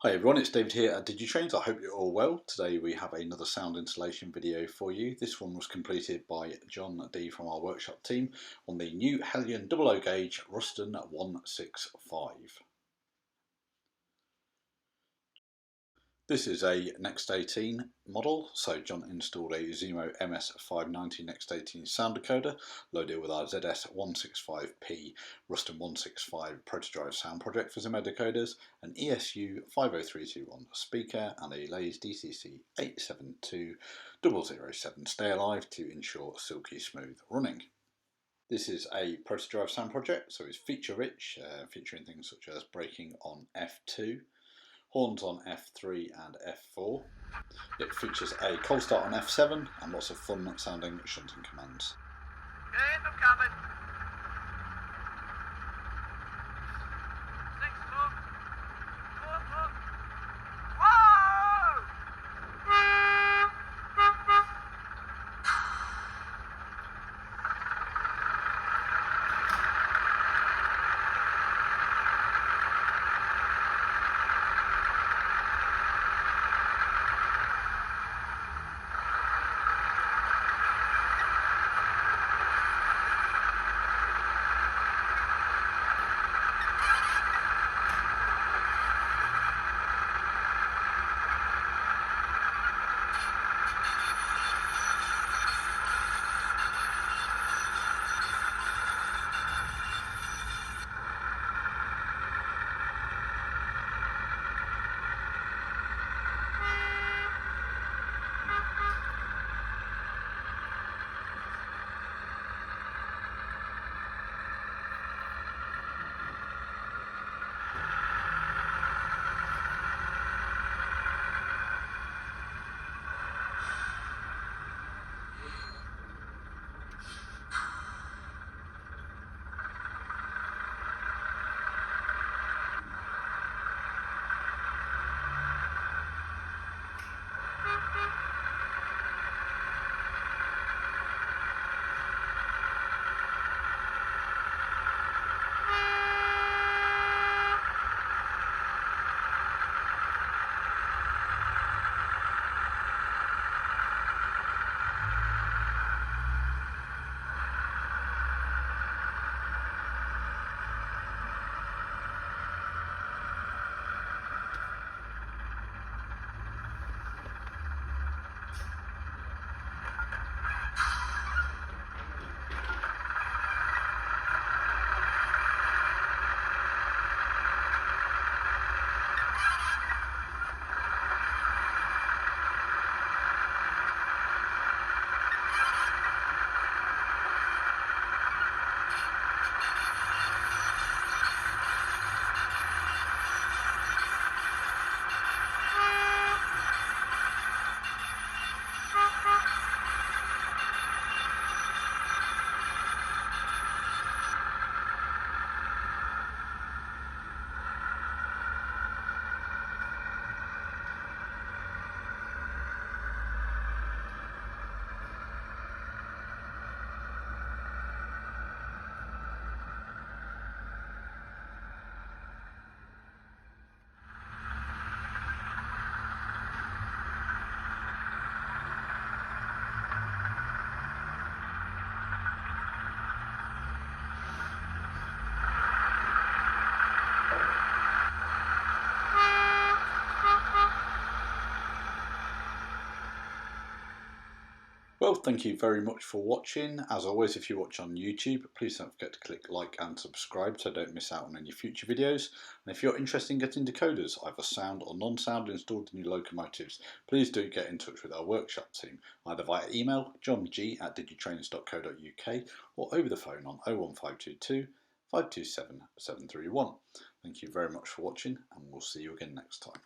Hi everyone, it's David here at Digitrains. I hope you're all well. Today we have another sound installation video for you. This one was completed by John D from our workshop team on the new Heljan 00 gauge Ruston 165. This is a Next 18 model, so John installed a Zemo MS590 Next 18 sound decoder loaded with our ZS165P Ruston 165 Protodrive sound project for Zemo decoders, an ESU 50321 speaker and a Lays DCC 872007 stay alive to ensure silky smooth running. This is a Protodrive sound project, so it's feature rich, featuring things such as braking on F2, horns on F3 and F4. It features a cold start on F7 and lots of fun sounding shunting commands. Okay, I'm coming. 6 foot, 4 foot. Whoa! Well, thank you very much for watching. As always, if you watch on YouTube, please don't forget to click like and subscribe so don't miss out on any future videos. And if you're interested in getting decoders, either sound or non-sound, installed in your locomotives, please do get in touch with our workshop team, either via email, johng@digitrains.co.uk, or over the phone on 01522 527 731. Thank you very much for watching, and we'll see you again next time.